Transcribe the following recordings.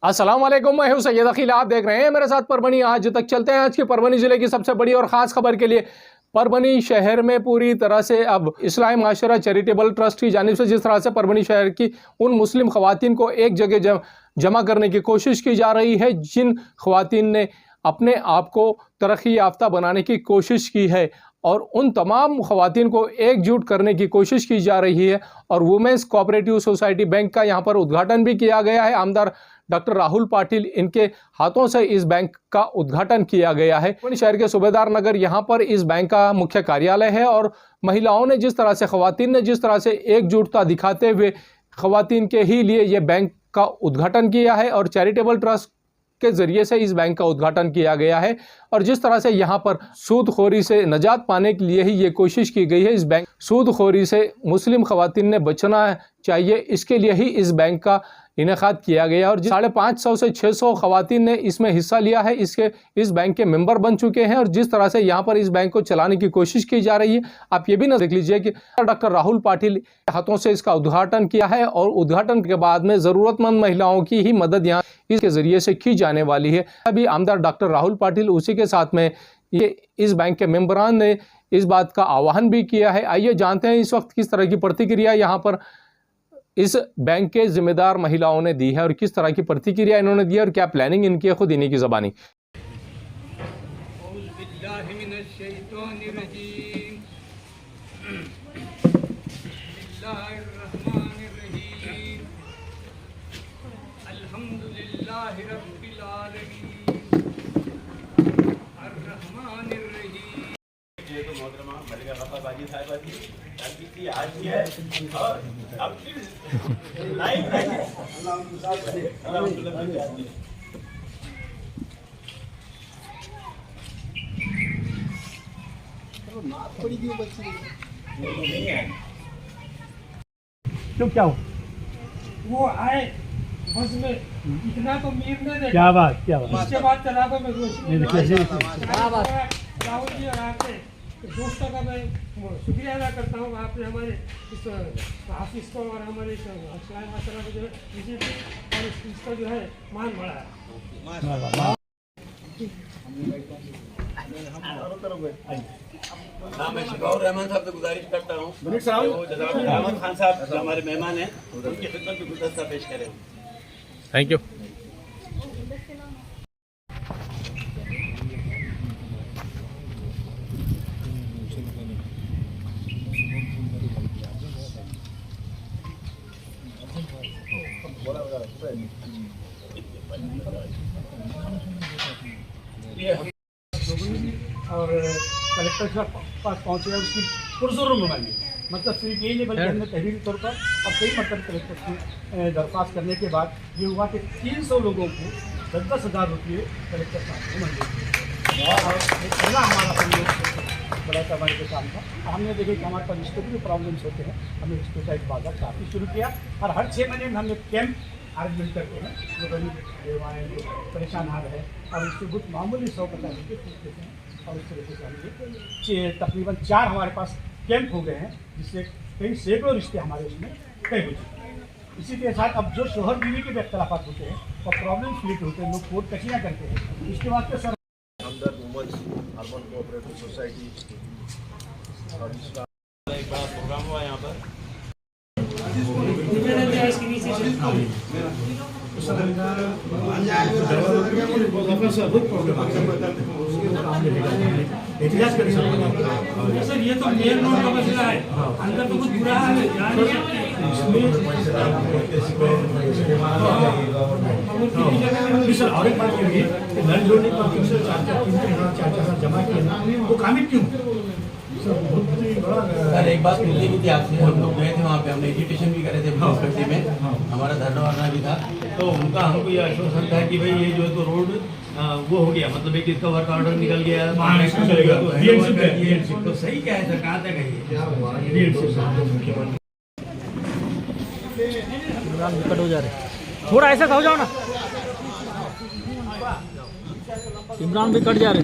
अस्सलाम वालेकुम, मैं हूं सैयद अकील। आप देख रहे हैं मेरे साथ परभनी आज तक। चलते हैं आज की परभनी जिले की सबसे बड़ी और ख़ास खबर के लिए। परभनी शहर में पूरी तरह से अब इस्लामी माशरा चैरिटेबल ट्रस्ट की जानिब से जिस तरह से परभनी शहर की उन मुस्लिम ख़वातीन को एक जगह जमा करने की कोशिश की जा रही है, जिन ख़वातीन ने अपने आप को तरक्की याफ्ता बनाने की कोशिश की है, और उन तमाम ख़वातीन को एकजुट करने की कोशिश की जा रही है। और वुमेंस कोऑपरेटिव सोसाइटी बैंक का यहाँ पर उद्घाटन भी किया गया है। आमदार डॉक्टर राहुल पाटिल इनके हाथों से इस बैंक का उद्घाटन किया गया है। शहर के सूबेदार नगर यहाँ पर इस बैंक का मुख्य कार्यालय है, और महिलाओं ने जिस तरह से, ख़वातीन ने जिस तरह से एकजुटता दिखाते हुए ख़वातीन के ही लिए ये बैंक का उद्घाटन किया है, और चैरिटेबल ट्रस्ट के ज़रिए से इस बैंक का उद्घाटन किया गया है। और जिस तरह से यहाँ पर सूदखोरी से निजात पाने के लिए ही ये कोशिश की गई है। इस बैंक सूदखोरी से मुस्लिम ख़वातीन ने बचना चाहिए, इसके लिए ही इस बैंक का इनेकाद किया गया। और 550 से 600 ख़वातीन ने इसमें हिस्सा लिया है, इस बैंक के मेंबर बन चुके हैं। और जिस तरह से यहाँ पर इस बैंक को चलाने की कोशिश की जा रही है, आप ये भी ना देख लीजिए कि डॉक्टर राहुल पाटिल के हाथों से इसका उद्घाटन किया है, और उद्घाटन के बाद में ज़रूरतमंद महिलाओं की ही मदद यहाँ इसके ज़रिए से की जाने वाली है। अभी आमदार डॉक्टर राहुल पाटिल, उसी के साथ में ये इस बैंक के मेंबरान ने इस बात का आह्वान भी किया है। आइए जानते हैं इस वक्त किस तरह की प्रतिक्रिया यहाँ पर इस बैंक के जिम्मेदार महिलाओं ने दी है, और किस तरह की प्रतिक्रिया इन्होंने दी है, और क्या प्लानिंग इनकी है, खुद इन्हीं की ज़बानी। क्यों क्या हो? वो आए बस में, इतना तो मीर ने देखा। क्या बात इसके बाद चला तो मैं राहुल जी और आपके दोस्तों का मैं शुक्रिया अदा करता हूँ। आपने हमारे इस ऑफिस को और हमारे इस्लामी माशरा को जो है विजिट और इसका जो है मान बढ़ाया। मैं शिकाउर रहमान साहब से गुजारिश करता हूँ रहमान खान साहब जो हमारे मेहमान हैं, उनकी खिदमत में गुलदस्ता पेश करें। Thank you. और कलेक्टर के पास पहुँचे, उसकी पुरजोर नुमाइंदगी, मतलब सिर्फ यही नहीं बल्कि हमने तहरीरी तौर पर और कई मतलब कलेक्टर की दरख्वास्त करने के बाद ये हुआ कि 300 लोगों को 10,000 रुपये कलेक्टर साहब को मंजूर। और पहला हमारा सहयोग बड़ा पैमाने पे काम था। हमने देखे कि हमारे पास इसके भी प्रॉब्लम्स होते हैं, हमने इसको का एक बाजार काफ़ी शुरू किया, और हर 6 महीने में हमने कैंप अरेंजमेंट करते हैं जो गरीब परेशान आ रहे हैं, और उसके कुछ मामूली 150 रुपये फीस देते हैं। और इस तरीके से हमने तकरीबन 4 हमारे पास कैंप हो गए हैं, जिससे कई सैकड़ों रिश्ते हमारे उसमें तय हो चुके हैं। इसी के साथ अब जो शोहर बीवी के भी अख्तलाफात होते हैं और प्रॉब्लम क्रिएट होते हैं, लोग कोर्ट कचरियाँ करते हैं, इसके बाद सर हमदर्द वुमेन्स अर्बन कोऑपरेटिव सोसाइटी और इसका एक बड़ा प्रोग्राम हुआ यहाँ पर। सर ये तो मेन रोड का मसला है, अंदर तो कुछ बुरा हाल है। सर और एक बात ये कि नल जोड़ने का 4,000 जमा किए ना, वो कामिल क्यों? सर एक बात पूछनी भी थी आपसे, हम लोग गए थे वहाँ पे, हमने एजुकेशन भी करे थे मुंसिपलिटी में, हमारा धरना वरना भी था, तो उनका हमको ये आश्वासन था कि भाई ये जो है तो रोड वो हो गया, मतलब एक इसका वर्क ऑर्डर निकल गया, तो सही क्या है सर, कहाँ तक है ये? इमरान विकट हो जा रहे, थोड़ा ऐसा हो जाओ ना, इमरान भी कट जा रहे।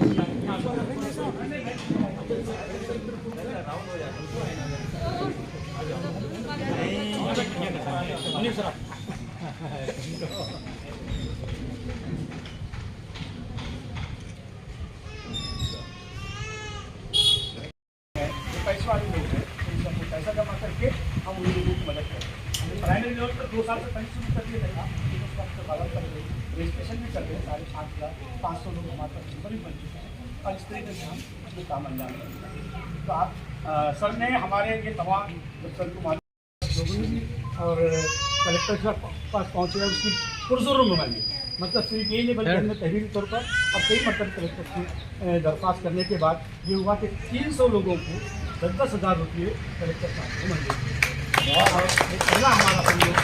2 साल से पहले शुरू कर दिया था लेकिन उस वक्त बदल कर रजिस्ट्रेशन भी कर रहे हैं 5,500 लोग हमारे पास मेंबर भी बन चुके हैं और इस तरीके से हम अपने काम अंजाम देते हैं। तो आप सर ने हमारे ये तमाम सर को लोगों ने और कलेक्टर साहब पास पहुँचे उसकी पुरजोर नुमाइंदगी मतलब सिर्फ यही नहीं बल्कि हमने तहरीरी तौर पर और कई मतलब कलेक्टर की दरख्वास्त करने के बाद ये हुआ कि 300 लोगों को 10,000 रुपये कलेक्टर साहब को मंजूर और पहला हमारा सहयोग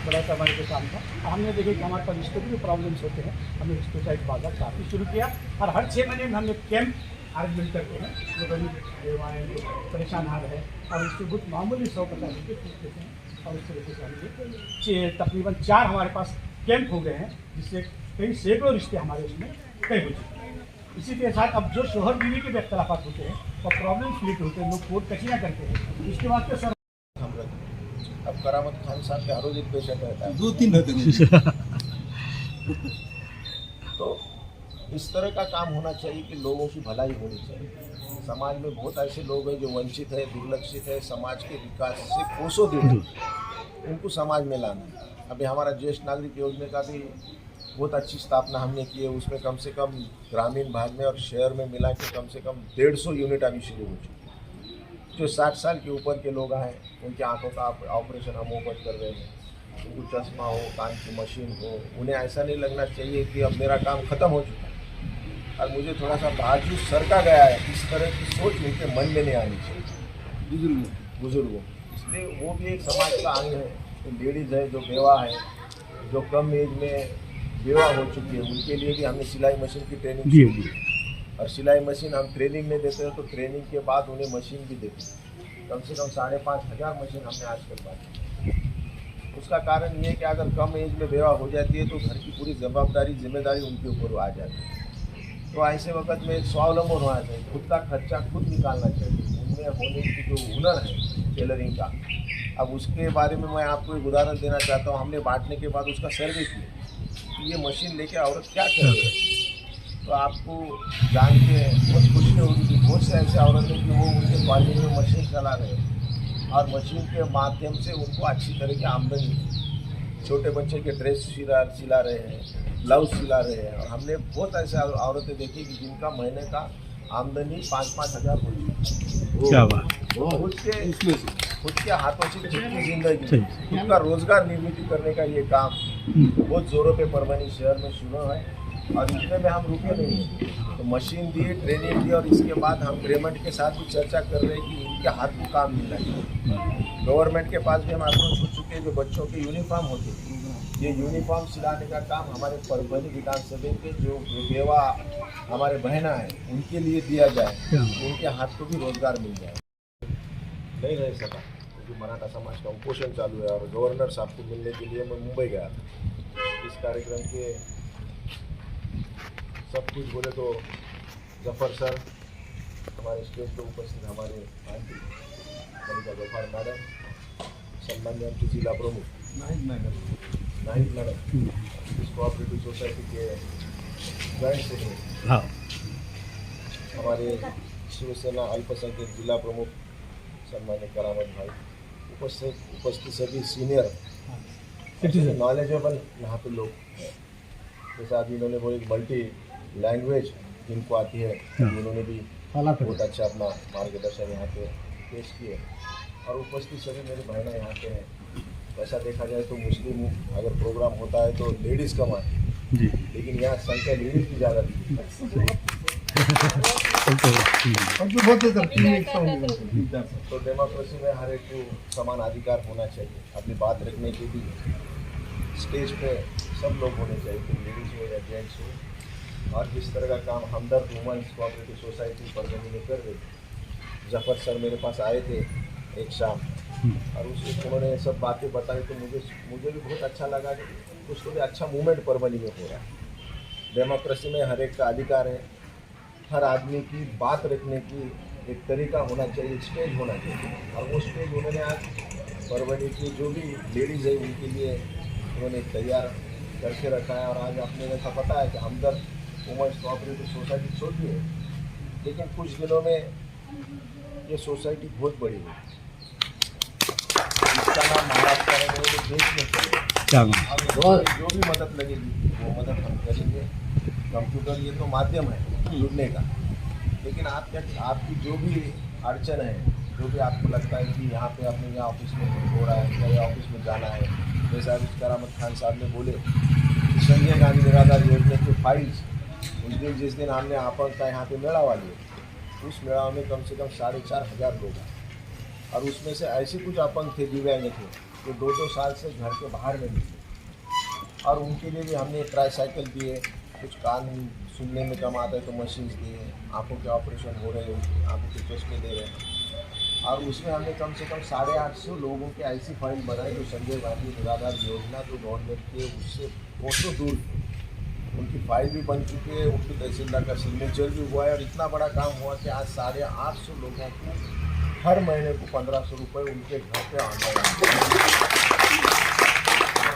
बड़ा पैमाने के काम था। हमने देखे कि हमारे पास रिश्तों भी प्रॉब्लम्स होते हैं, हमने रिश्तों का एक बाजार काफ़ी शुरू किया और हर 6 महीने में हमने कैंप अरेंजमेंट करते हैं जो गरीब जो परेशान आ रहे हैं और उसके कुछ मामूली 150 रुपये फीस देते हैं और इस तरीके से हम तकरीबन 4 हमारे पास कैंप हो गए हैं जिससे कई सैकड़ों रिश्ते हमारे उसमें तय हो चुके हैं। इसी के साथ अब जो शोहर बीवी के भी अख्तलाफात होते हैं और प्रॉब्लम क्रिएट होते हैं, लोग कोर्ट कचरियाँ करते हैं, इसके बाद सर हम रखते अब करामत खान साहब के हर रोज एक पेशेंट रहता है 2-3 रहते हैं। तो इस तरह का काम होना चाहिए कि लोगों की भलाई होनी चाहिए। समाज में बहुत ऐसे लोग हैं जो वंचित है, दुर्लक्षित है, समाज के विकास से कोसों दूर हैं, उनको समाज में लाना है। अभी हमारा ज्येष्ठ नागरिक योजना का भी बहुत अच्छी स्थापना हमने की है, उसमें कम से कम ग्रामीण भाग में और शहर में मिला के कम से कम 150 यूनिट अभी शुरू हो चुकी है। जो 60 साल के ऊपर के लोग हैं उनकी आंखों का ऑपरेशन हम ओपन कर रहे हैं, उनको चश्मा हो, कान की मशीन हो, उन्हें ऐसा नहीं लगना चाहिए कि अब मेरा काम ख़त्म हो चुका है। और मुझे थोड़ा सा बाजू सरका गया है, इस तरह की सोच उनके मन में नहीं आनी चाहिए बुजुर्गों। इसलिए वो भी एक समाज का अंग है। तो लेडीज़ है जो बेवा है, जो कम एज में बेवा हो चुकी है, उनके लिए भी हमने सिलाई मशीन की ट्रेनिंग शुरू की। और सिलाई मशीन हम ट्रेनिंग में देते हैं तो ट्रेनिंग के बाद उन्हें मशीन भी देते हैं। कम से कम 5,500 मशीन हमने आजकल बांटी। उसका कारण ये है कि अगर कम एज में बेवा हो जाती है तो घर की पूरी जिम्मेदारी उनके ऊपर आ जाती है। तो ऐसे वक्त में स्वावलंबन होना चाहिए, खुद का खर्चा खुद निकालना चाहिए। उनमें होने की जो हुनर है टेलरिंग का, अब उसके बारे में मैं आपको एक उदाहरण देना चाहता हूँ। हमने बांटने के बाद उसका सर्वे किया कि ये मशीन लेके औरत क्या कर रही है, तो आपको जान के बहुत खुशी होगी कि बहुत से ऐसे औरत हैं कि वो उनके कॉलेज में मशीन चला रहे हैं और मशीन के माध्यम से उनको अच्छी तरह की आमदनी, छोटे बच्चे के ड्रेस सिला रहे हैं, ब्लाउज सिला रहे हैं। और हमने बहुत ऐसे औरतें देखी कि जिनका महीने का आमदनी 5-5 हज़ार हो चुकी। क्या बात, खुद के हाथों से जितनी जिंदगी, खुद का रोजगार निर्मित करने का ये काम बहुत जोरों पे परभनी शहर में शुरू है और इसमें में हम रुके नहीं हैं। तो मशीन दी, ट्रेनिंग दी और इसके बाद हम गवर्नमेंट के साथ भी चर्चा कर रहे हैं कि इनके हाथ में काम मिलना चाहिए। गवर्नमेंट के पास भी हम अप्रोच हो चुके हैं। जो बच्चों के यूनिफॉर्म होते हैं, ये यूनिफॉर्म सिलाने का काम हमारे परभनी विधानसभा के जो बेवा हमारे बहना है उनके लिए दिया जाए, उनके हाथ को भी रोजगार मिल जाए। नहीं रह सका क्योंकि मराठा समाज का उपोषण चालू है और गवर्नर साहब को मिलने के लिए मैं मुंबई गया था। इस कार्यक्रम के सब कुछ बोले तो जफर सर हमारे स्टेज पर उपस्थित, हमारे आंटी मलिका जफर मैडम, सम्मान्य आमचे जिला प्रमुख नाहिद मैडम, इस कोऑपरेटिव सोसाइटी के जॉइंट सेक्रेटरी, हमारे शिवसेना अल्पसंख्यक जिला प्रमुख सम्मान्य करामत भाई, उपस्थित सभी सीनियर नॉलेजेबल यहाँ पे लोग हैं। जैसे अभी इन्होंने वो एक मल्टी लैंग्वेज जिनको आती है, उन्होंने भी बहुत अच्छा अपना मार्गदर्शन यहाँ पे पेश किए। और उपस्थित सभी मेरे बहनें यहाँ पे हैं। वैसा देखा जाए तो मुस्लिम अगर प्रोग्राम होता है तो लेडीज़ कम आती है, लेकिन यहाँ संख्या लेडीज़ की ज़्यादा थी। तो डेमोक्रेसी में हर एक को समान अधिकार होना चाहिए, अपनी बात रखने के भी स्टेज पे सब लोग होने चाहिए, फिर लेडीज़ हो या जेंट्स हो। और जिस तरह का काम हमदर्द वुमेन्स कोऑपरेटिव सोसाइटी परभनी में कर रही थी, जफर सर मेरे पास आए थे एक शाम और उन्होंने सब बातें बताई तो मुझे भी बहुत अच्छा लगा कि कुछ तो भी अच्छा मूवमेंट परभनी में हो रहा है। डेमोक्रेसी में हर एक का अधिकार है, हर आदमी की बात रखने की एक तरीका होना चाहिए, स्टेज होना चाहिए। और वो स्टेज उन्होंने आज परभनी की जो भी लेडीज़ है उनके लिए उन्होंने तैयार करके रखा है। और आज आपने जैसा पता है कि हमदर्द वुमेन्स कोऑपरेटिव सोसाइटी छोटी है, लेकिन कुछ दिनों में ये सोसाइटी बहुत बड़ी है। इसका नाम महाराष्ट्र है, वो तो देश में चले। क्या बात। अब जो भी मदद लगेगी वो मदद हम करेंगे। कंप्यूटर ये तो माध्यम है जुड़ने का, लेकिन आपकी जो भी अड़चन है, जो भी आपको लगता है कि यहाँ पे अपने यहाँ ऑफिस में हो रहा है या ऑफिस में जाना है, जैसा अभी करामत खान साहब ने बोले संजय गांधी निराधार योजना के फाइल्स उस दिन जिस दिन हमने आपन का यहाँ पे मेड़ावा लिया, उस मेड़ावा में कम से कम 4,500 लोग आए और उसमें से ऐसे कुछ अपंग थे, दिव्यांग थे, जो 2-2 साल से घर के बाहर में निकले और उनके लिए भी हमने ट्राईसाइकिल दिए, कुछ कान सुनने में कम आता है तो मशीन दिए, आँखों के ऑपरेशन हो रहे हैं, उनकी आँखों के चश्मे दे रहे हैं और उसमें हमने कम से कम 850 लोगों की ऐसी फाइल बनाई जो संजय गांधी निराधार योजना जो गवर्नमेंट के उससे कोसों दूर थी, उनकी फाइल भी बन चुकी है, उनकी तहसीलदार का सिग्नेचर भी हुआ है और इतना बड़ा काम हुआ कि आज 850 लोगों को हर महीने को 1500 रुपये उनके घर पे आना।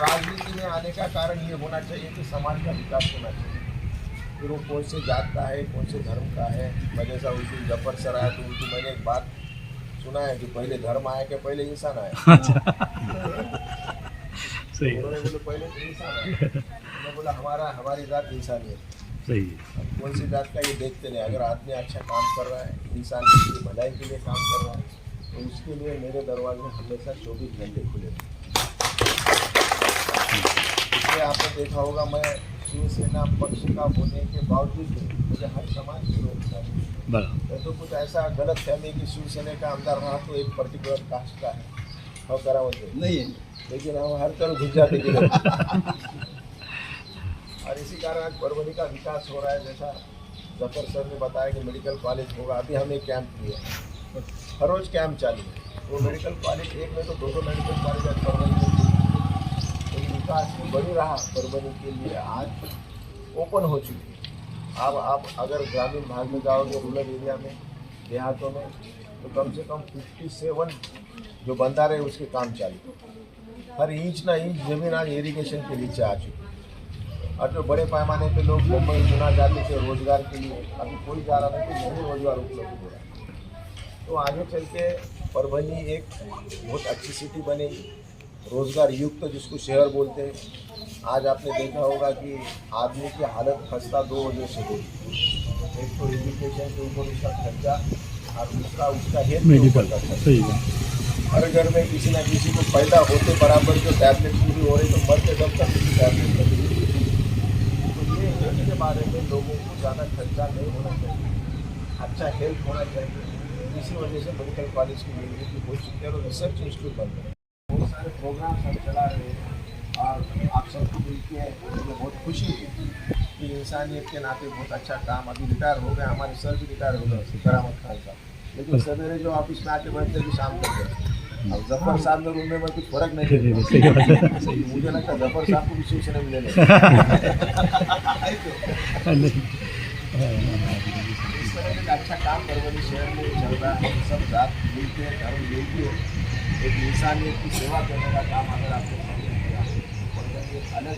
राजनीति में आने का कारण ये होना चाहिए कि समाज का विकास होना चाहिए, फिर वो कौन से जात का है, कौन से धर्म का है। मैं जैसा उस दिन जफर सर आया तो उनकी मैंने एक बात सुना है कि पहले धर्म आया कि पहले इंसान आया। सही उन्होंने बोले पहले तो इंसान आया, मैं बोला हमारी जात इंसानियत, सही है। अब कौन सी जात का ये देखते नहीं। अगर आदमी अच्छा काम कर रहा है, इंसान की भलाई के लिए काम कर रहा है, तो उसके लिए मेरे दरवाजे हमेशा 24 घंटे खुले हैं। इसलिए आपने देखा होगा मैं शिवसेना पक्ष का होने के बावजूद भी मुझे हर समाज के लोग बराबर। तो कुछ ऐसा गलत फहमी कि शिवसेना का आमदार रहा तो एक पर्टिकुलर कास्ट का है और करावत नहीं है, लेकिन हम हर तरफ घुस जाते गिरे और इसी कारण आज परभणी का विकास हो रहा है। जैसा जफर सर ने बताया कि मेडिकल कॉलेज होगा, अभी हमने कैंप किया, हर रोज कैंप चालू है। वो मेडिकल कॉलेज एक में तो 2 मेडिकल कॉलेज आज परभणी में विकास में बड़ी रहा परभणी के लिए आज ओपन हो चुकी है। अब आप अगर ग्रामीण भाग में जाओगे, रूरल एरिया में, देहातों में, तो कम से कम 57 जो बंदारे उसके काम चालू, हर इंच ना इंच जमीन आज इरीगेशन के नीचे आ चुकी है। और जो बड़े पैमाने पे लोग मुंबई चुना जाते थे रोजगार के लिए, अभी कोई जा रहा नहीं, तो नहीं रोजगार उपलब्ध हो रहा है। तो आगे चल के परभणी एक बहुत अच्छी सिटी बनेगी, रोजगार युक्त जिसको शहर बोलते हैं। आज आपने देखा होगा कि आदमी की हालत खस्ता 2 वजह से होगी, एक तो एजुकेशन के ऊपर उसका खर्चा और दूसरा उसका हेल्थ मेडिकल का खर्चा। सही है। हर घर में किसी ना किसी को पैदा होते बराबर जो टैबलेट पूरी हो रही तो मरते दम तक किसी टैबलेट लगी। तो ये हेल्थ के बारे में लोगों को ज़्यादा खर्चा नहीं होना चाहिए, अच्छा हेल्थ होना चाहिए। इसी वजह से मेडिकल कॉलेज की निर्मित हो चुकी है और रिसर्च इंस्टीट्यूट बन रहे हैं। बहुत सारे प्रोग्राम्स हम चला रहे हैं और आप सबको मिलके मुझे बहुत खुशी हुई कि इंसानियत के नाते बहुत अच्छा काम। अभी रिटायर हो गए, हमारे सर भी रिटायर हो गए करामत खान साहब, लेकिन सवेरे जो ऑफिस में आके बैठते भी शाम तक गए। अब जफर साहब में रूम में कुछ फर्क नहीं है, सही बात है। मुझे लगता है जफर साहब को भी शिवसेना मिले नहीं। इस तरह का अच्छा काम परभणी शहर में चल रहा है। सब जात मिलके, धर्म मिलके एक इंसानियत की सेवा करने का काम अगर आपको परभणी एक अलग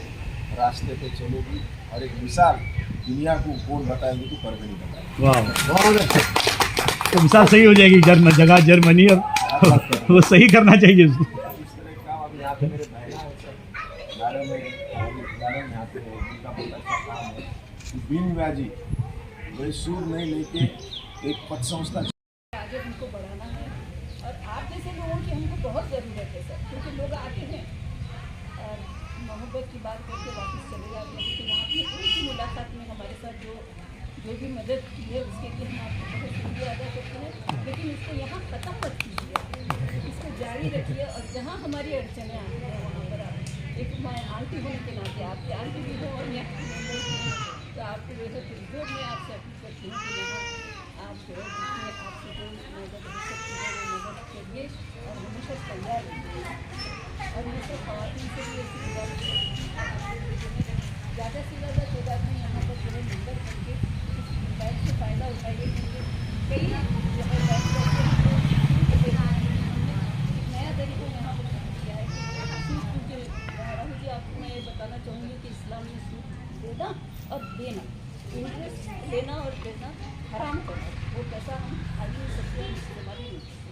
रास्ते पे चलेगी और एक मिसाल दुनिया को कौन बताएगी तो परभणी बताएगी। वाह, बहुत अच्छा। तो मिसाल सही हो जाएगी, जगह जर्मनी और वो सही करना चाहिए उसको। इस तरह का काम अब यहाँ पे मेरे बहना है सब गार्डन में यहाँ पे उनका बहुत अच्छा काम है। बिन व्याजी वही सूर नहीं लेके एक पद संस्था आगे हमको बढ़ाना है और आप जैसे लोगों की हमको बहुत ज़रूरत है सर, क्योंकि लोग आते हैं और मोहब्बत की बात करके वापस चले जाते हैं, लेकिन आपने एक ही मुलाकात में हमारे साथ जो भी मदद की है उसके लिए हम आपको बहुत शुक्रिया अदा करते हैं। लेकिन इसको यहाँ ख़त्म मत कीजिए, इसको जारी रखिए और जहाँ हमारी अड़चनें आती हैं वहाँ पर आप एक मैं आंटी होने के नाते आपकी आंटी भी हो और यहाँ तो आपको जो मैं आपसे अपील करती हूँ कि यहाँ आप जो है आपसे जो मदद हो सकती है वो मदद करिए और हमेशा तैयार रहिए। और ये सब ख़वातीन से भी ऐसी गुजारिश ज़्यादा से ज़्यादा तादाद में यहाँ पर जो है नंबर करके इस बैंक से फ़ायदा उठाइए, क्योंकि कई जो है बैंक नया तरीका यहाँ पर शुरू किया है कि सूद, क्योंकि राहुल जी आपको मैं ये बताना चाहूँगी कि इस्लाम में सूद देना और देना, इंटरेस्ट लेना और देना हराम करना, वो पैसा हम खा नहीं सकते, इस्तेमाल नहीं कर सकते।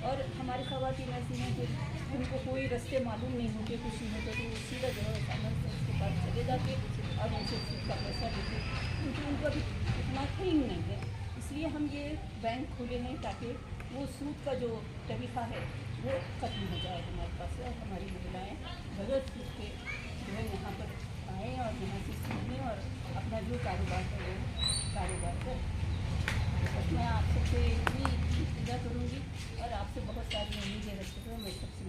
और हमारी ख़वातीन ऐसी हैं कि उनको कोई रास्ते मालूम नहीं होते, कुछ नहीं होते, तो वो सीधा जो है सामने से उसके पास चले जाते और उनसे सूद का पैसा देते, क्योंकि उनको अभी इतना थिंग नहीं है। इसलिए हम ये बैंक खोले हैं ताकि वो सूद का जो तरीक़ा है वो खत्म हो जाए हमारे पास से, और हमारी महिलाएँ बगैर सूद के जो है यहाँ पर आएँ और यहाँ से सीखें और अपना जो कारोबार है वो कारोबार करें। बस मैं आप सबसे भी पूजा करूँगी और आपसे बहुत सारी उम्मीदें रखते हुए मैं सबसे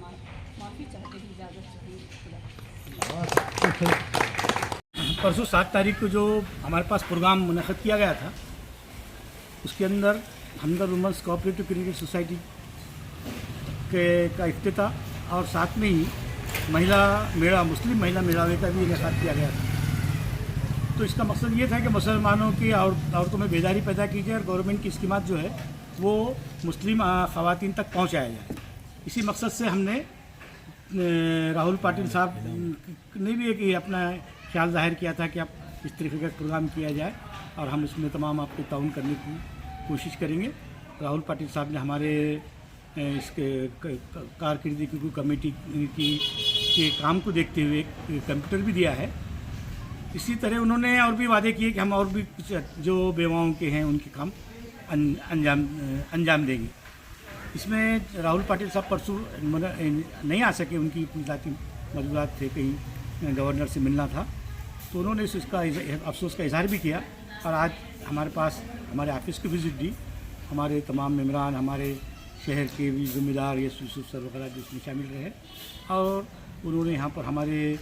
माफ़ी चाहती हूँ, इजाज़त चाहती हूँ। परसों 7 तारीख को जो हमारे पास प्रोग्राम मुनक़द किया गया था, उसके अंदर हमदर्द वुमेन्स कोऑपरेटिव क्रेडिट सोसाइटी का इफ्तिताह और साथ में ही महिला मेला, मुस्लिम महिला मेलावे का भी इनेकाद किया गया था। तो इसका मकसद ये था कि मुसलमानों की औरतों में बेदारी पैदा की जाए और गवर्नमेंट की स्कीमात जो है वो मुस्लिम ख़वातीन तक पहुंचाया जाए। इसी मकसद से हमने राहुल पाटिल साहब ने भी एक अपना ख्याल जाहिर किया था कि आप इस तरीके का प्रोग्राम किया जाए और हम इसमें तमाम आपको ताउन करने की कोशिश करेंगे। राहुल पाटिल साहब ने हमारे इसके कारकर्दगी कमेटी के काम को देखते हुए एक कंप्यूटर भी दिया है। इसी तरह उन्होंने और भी वादे किए कि हम और भी जो बेवाओं के हैं उनके काम अंजाम देंगे। इसमें राहुल पाटिल साहब परसों नहीं आ सके, उनकी ज़ाती मजबूरात थे, कहीं गवर्नर से मिलना था, तो उन्होंने इसका अफसोस का इजहार भी किया और आज हमारे पास हमारे ऑफिस की विज़िट दी। हमारे तमाम मेम्बरान, हमारे शहर के भी ज़िम्मेदार यूसुफ सर वगैरह जिसमें शामिल रहे और उन्होंने यहाँ पर हमारे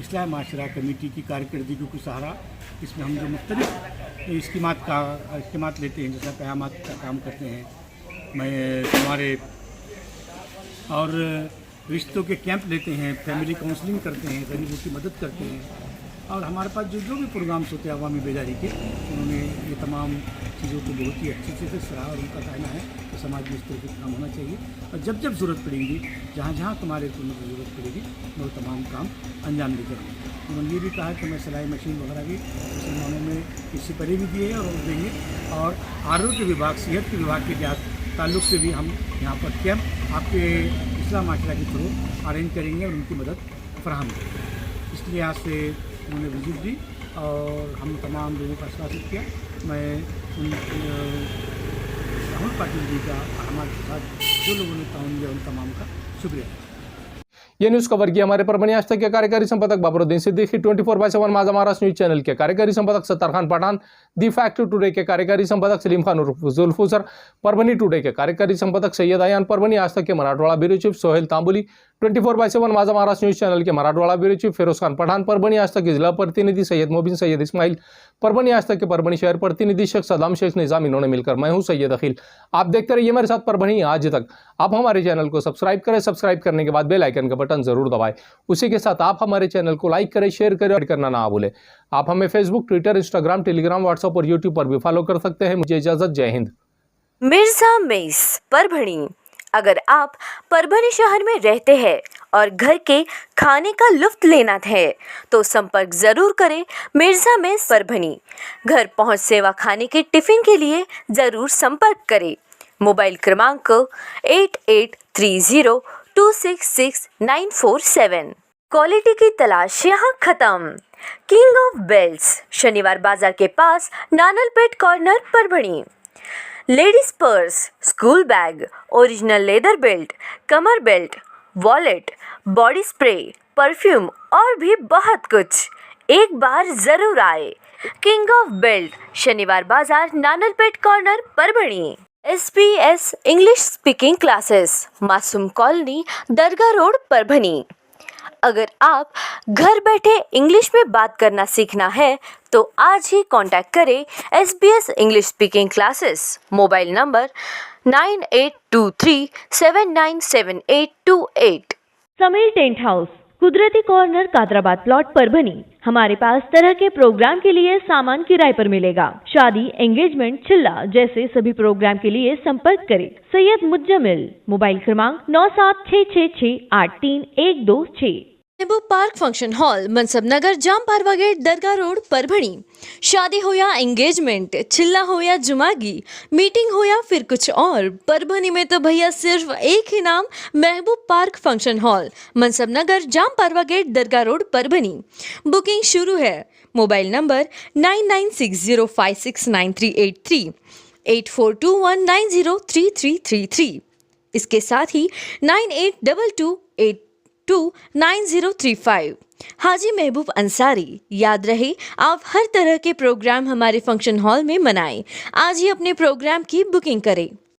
इस्लाह माशरा कमेटी की कारकर्दगी को सहारा, इसमें हम जो मुख्तलिफ स्कीमात लेते हैं, जैसा क़यामत का काम करते हैं, हमारे और रिश्तों के कैंप लेते हैं, फैमिली काउंसलिंग करते हैं, गरीबों की मदद करते हैं और हमारे पास जो भी प्रोग्राम्स होते हैं अवामी बेदारी के, उन्होंने ये तमाम चीज़ों को बहुत ही अच्छे से सराहा और उनका कहना है कि समाज में इस तरह का काम होना चाहिए और जब जब ज़रूरत पड़ेगी, जहाँ जहाँ तुम्हारे को ज़रूरत पड़ेगी, वो तमाम काम अंजाम देते हैं। उन्होंने ये भी कहा कि मैं सिलाई मशीन वगैरह भी मुसलमानों में इससे पहले भी दिए और देंगे और आरोग्य विभाग, सेहत के विभाग के ताल्लुक़ से भी हम यहाँ पर कैंप आपके इस्लाह माशरा के थ्रू अरेंज करेंगे और उनकी मदद फराहम करेंगे। इसलिए आज से उन्होंने विजिट दी और हम तमाम लोगों को आश्वासित किया। मैं राहुल पाटिल जी का हमारे साथ जो लोगों ने ताउन दिया उन तमाम का शुक्रिया। ये न्यूज़ कवर किया हमारे परभणी आज तक के कार्यकारी संपादक बाबरुद्दीन सिद्दीकी, 24/7 माझा महाराष्ट्र न्यूज चैनल के कार्यकारी संपादक Sattar Khan Pathan, the Fact Today के कार्यकारी संपादक सलीम खान उर्फ जुल्फुसर, परभणी टुडे के कार्यकारी संपादक सैयद आयान, परभणी आज तक के मराठवाड़ा ब्यूरो चीफ सोहेल तांबुली, 24/7 माझा महाराष्ट्र न्यूज चैनल के मराठवाड़ा ब्यूरो चीफ फिरोज खान पठान, परभणी आज तक के जिला प्रतिनिधि सैयद मोबिन सैयद इस्माइल, परभणी आज तक के परभणी शहर प्रतिनिधि शेख सदाम शेख निजाम, इन्होंने मिलकर मैं हूं सैयद अखिल। आप देखते रहिए मेरे साथ परभणी आज तक। आप हमारे चैनल को सब्सक्राइब करें, सब्सक्राइब करने के बाद बेल आइकन का बटन जरूर दबाएं। उसी के साथ आप हमारे चैनल को लाइक करें, शेयर करें और करना ना भूलें। आप हमें Facebook, Twitter, Instagram, Telegram, WhatsApp और यूट्यूब पर भी फॉलो कर सकते हैं। मुझे इजाजत, जय हिंद। मिर्जा मेस परभणी। अगर आप परभणी शहर में रहते हैं और घर के खाने का लुत्फ लेना है तो संपर्क जरूर करें मिर्जा मेस परभणी। घर पहुंच सेवा खाने के टिफिन के लिए जरूर संपर्क करें। मोबाइल क्रमांक 8830266947। क्वालिटी की तलाश यहाँ खत्म। किंग ऑफ बेल्ट्स, शनिवार बाजार के पास, Nanalpeth corner, Parbhani. Ladies purse, school bag, original leather belt, कमर belt, wallet, body spray, perfume और भी बहुत कुछ। एक बार जरूर आए। किंग ऑफ बेल्ट, शनिवार बाजार, Nanalpeth corner, Parbhani. SBS English speaking classes, Masoom colony, Dargah road, Parbhani. अगर आप घर बैठे इंग्लिश में बात करना सीखना है तो आज ही कांटेक्ट करें SBS English speaking classes. Mobile number 9823797828। Sameer tent house, कुदरती कॉर्नर, कादराबाद प्लॉट, परभणी। हमारे पास तरह के प्रोग्राम के लिए सामान किराए पर मिलेगा। शादी, एंगेजमेंट, चिल्ला जैसे सभी प्रोग्राम के लिए संपर्क करें सैयद मुज्जमिल। मोबाइल क्रमांक 9766683126। महबूब पार्क फंक्शन हॉल, मनसब नगर, जाम पारवा गेट, दरगाह रोड, परभणी। शादी हो या एंगेजमेंट, चिल्ला हो या जुमागी, मीटिंग हो या फिर कुछ और, परभणी में तो भैया सिर्फ एक ही नाम, महबूब पार्क फंक्शन हॉल, मनसब नगर, जाम पारवा गेट, दरगाह रोड, परभणी। बुकिंग शुरू है। Mobile number 9960569383, 8421903333। इसके साथ ही 9822829035। हाजी महबूब अंसारी। याद रहे, आप हर तरह के प्रोग्राम हमारे फंक्शन हॉल में मनाएं। आज ही अपने प्रोग्राम की बुकिंग करें।